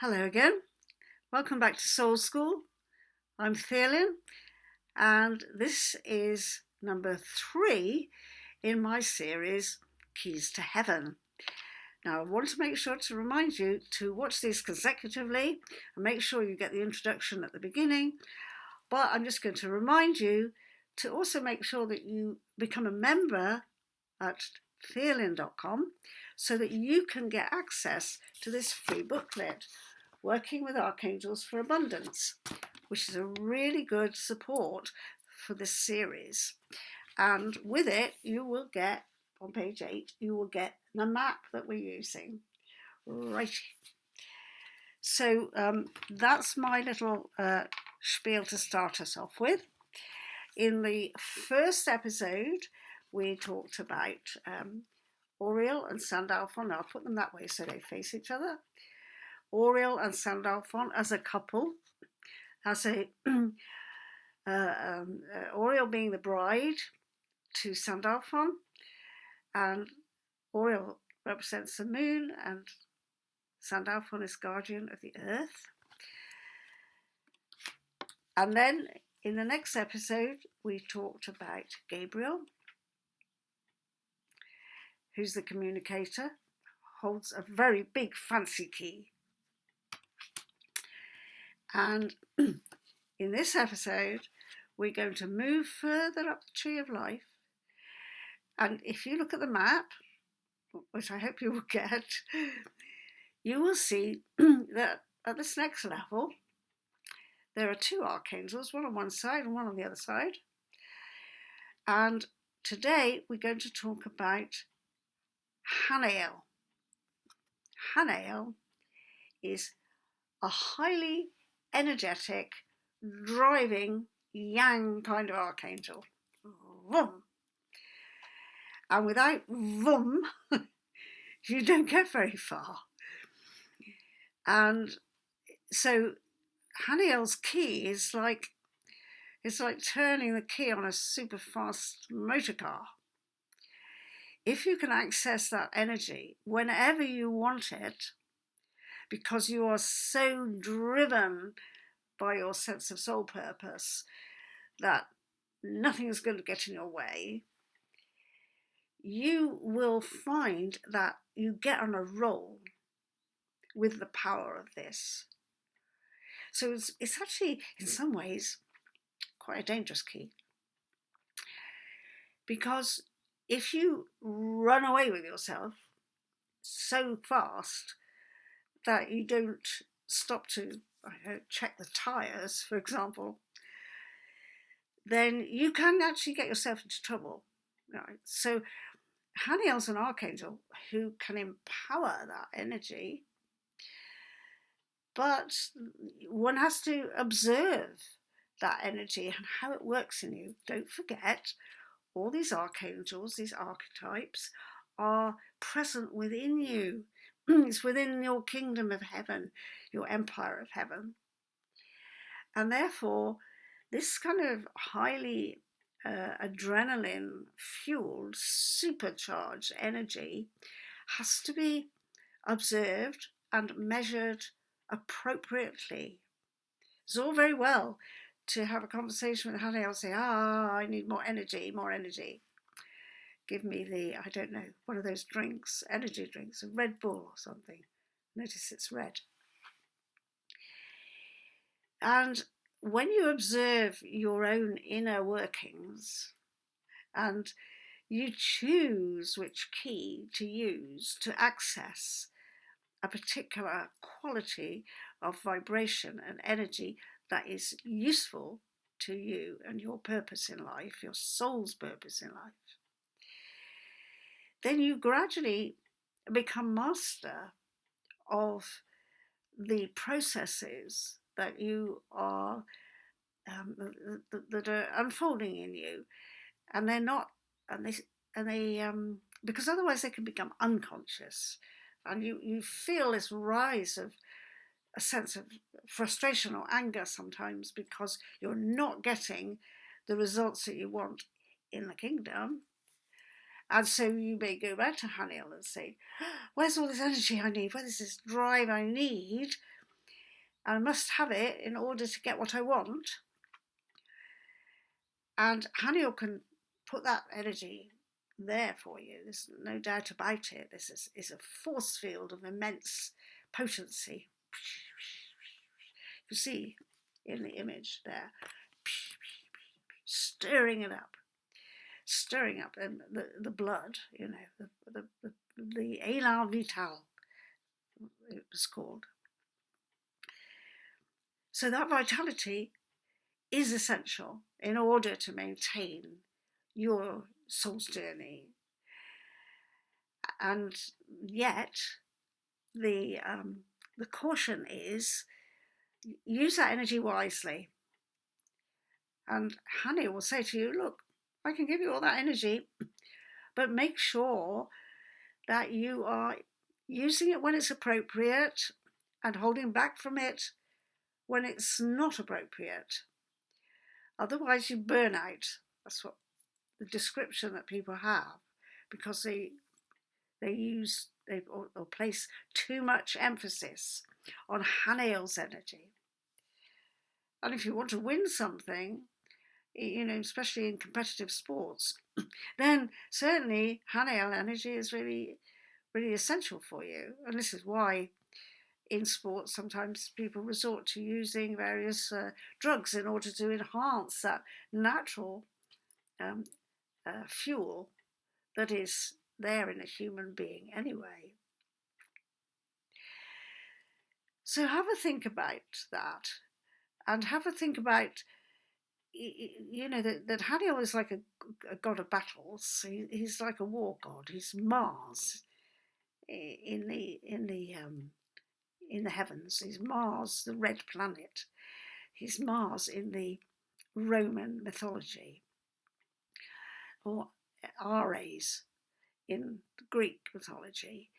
Hello again. Welcome back to SoulSchool. I'm Theolyn, and this is number 3 in my series, Keys to Heaven. Now, I want to make sure to remind you to watch these consecutively and make sure you get the introduction at the beginning. But I'm just going to remind you to also make sure that you become a member at Theolyn.com so that you can get access to this free booklet, Working with Archangels for Abundance, which is a really good support for this series. And with it, you will get, on page 8, you will get the map that we're using. Right. So that's my little spiel to start us off with. In the first episode, we talked about Oriel and Sandalphon. I'll put them that way so they face each other. Oriel and Sandalphon as a couple, as Oriel being the bride to Sandalphon, and Oriel represents the moon, and Sandalphon is guardian of the earth. And then in the next episode, we talked about Gabriel, who's the communicator, holds a very big fancy key. And in this episode, we're going to move further up the tree of life. And if you look at the map, which I hope you will get, you will see that at this next level, there are 2 archangels, one on one side and one on the other side. And today we're going to talk about Hanael. Hanael is a highly energetic, driving, yang kind of archangel. Vroom. And without vroom, you don't get very far. And so Hanael's key is like, it's like turning the key on a super fast motor car. If you can access that energy whenever you want it, because you are so driven by your sense of soul purpose that nothing is going to get in your way, you will find that you get on a roll with the power of this. So it's actually, in some ways, quite a dangerous key. Because if you run away with yourself so fast that you don't stop to check the tyres, for example, then you can actually get yourself into trouble. Right? So Hanael's an archangel who can empower that energy, but one has to observe that energy and how it works in you. Don't forget, all these archangels, these archetypes, are present within you. It's within your kingdom of heaven, your empire of heaven. And therefore, this kind of highly adrenaline-fueled, supercharged energy has to be observed and measured appropriately. It's all very well to have a conversation with Hanael, say, I need more energy. Give me the, I don't know, one of those drinks, energy drinks, a Red Bull or something. Notice it's red. And when you observe your own inner workings and you choose which key to use to access a particular quality of vibration and energy that is useful to you and your purpose in life, your soul's purpose in life, then you gradually become master of the processes that you are that are unfolding in you, and they're not, and they because otherwise they can become unconscious, and you feel this rise of a sense of frustration or anger sometimes because you're not getting the results that you want in the kingdom. And so you may go back to Hanael and say, where's all this energy I need? Where's this drive I need and I must have it in order to get what I want. And Hanael can put that energy there for you. There's no doubt about it. This is a force field of immense potency. You see in the image there, stirring up the blood, the élan vital, it was called. So that vitality is essential in order to maintain your soul's journey. And yet, the caution is, use that energy wisely. And Hanael will say to you, look, I can give you all that energy, but make sure that you are using it when it's appropriate and holding back from it when it's not appropriate. Otherwise you burn out. That's what the description that people have, because they place too much emphasis on Hanael's energy. And if you want to win something, especially in competitive sports, then certainly Hanael energy is really, really essential for you. And this is why in sports sometimes people resort to using various drugs in order to enhance that natural fuel that is there in a human being anyway. So have a think about that, and have a think about, that Hanael is like a god of battles. He's like a war god. He's Mars in the heavens. He's Mars, the red planet. He's Mars in the Roman mythology, or Ares in Greek mythology.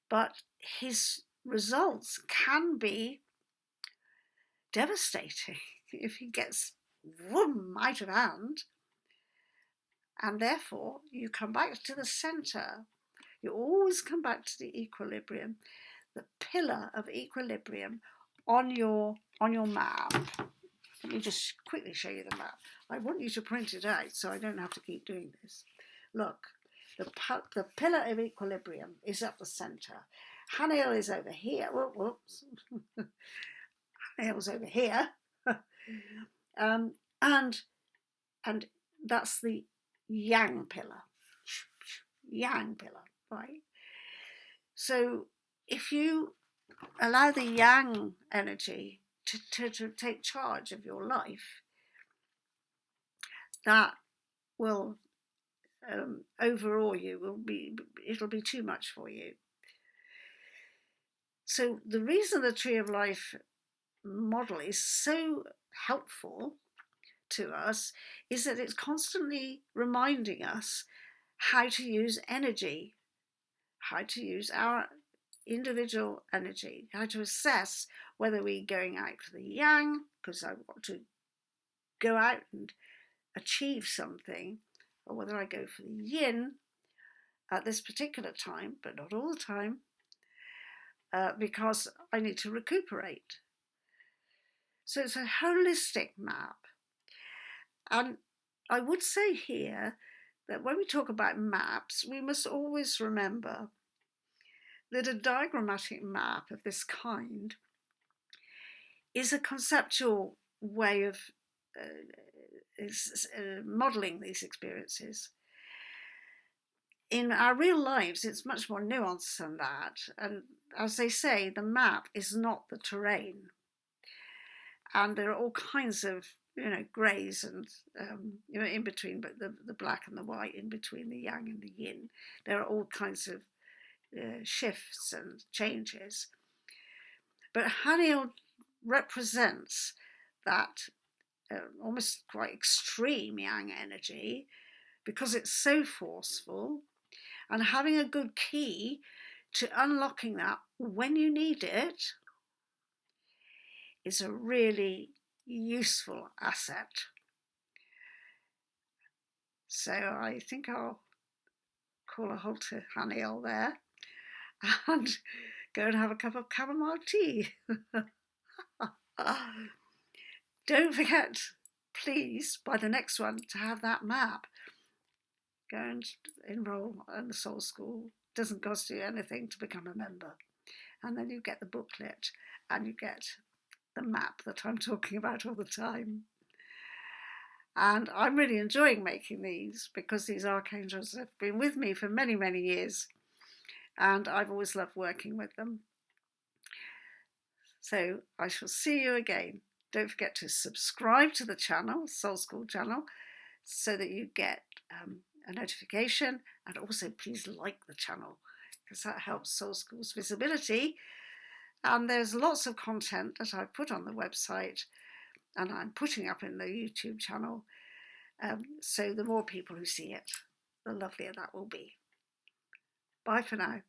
But his results can be devastating if he gets out of hand. And therefore, you come back to the centre. You always come back to the equilibrium, the pillar of equilibrium on your map. Let me just quickly show you the map. I want you to print it out so I don't have to keep doing this. Look, the pillar of equilibrium is at the centre. Hanael is over here. Whoops. Hanael's over here. And that's the yang pillar. Yang pillar, right? So if you allow the yang energy to take charge of your life, that will overawe you. It'll be too much for you. So the reason the Tree of Life model is so helpful to us is that it's constantly reminding us how to use energy, how to use our individual energy, how to assess whether we're going out for the yang, because I want to go out and achieve something, or whether I go for the yin at this particular time, but not all the time, because I need to recuperate. So it's a holistic map. And I would say here that when we talk about maps, we must always remember that a diagrammatic map of this kind is a conceptual way of modelling these experiences. In our real lives, it's much more nuanced than that. And as they say, the map is not the terrain. And there are all kinds of, greys and, in between, but the black and the white, in between the yang and the yin. There are all kinds of shifts and changes. But Hanael represents that almost quite extreme yang energy, because it's so forceful, and having a good key to unlocking that when you need it is a really useful asset. So I think I'll call a halt to Hanael there and go and have a cup of chamomile tea. Don't forget, please, by the next one, to have that map. Go and enroll in the Soul School. It doesn't cost you anything to become a member. And then you get the booklet and you get the map that I'm talking about all the time. And I'm really enjoying making these because these archangels have been with me for many, many years. And I've always loved working with them. So I shall see you again. Don't forget to subscribe to the channel, Soul School channel, so that you get a notification. And also please like the channel because that helps Soul School's visibility. And there's lots of content that I've put on the website and I'm putting up in the YouTube channel. So the more people who see it, the lovelier that will be. Bye for now.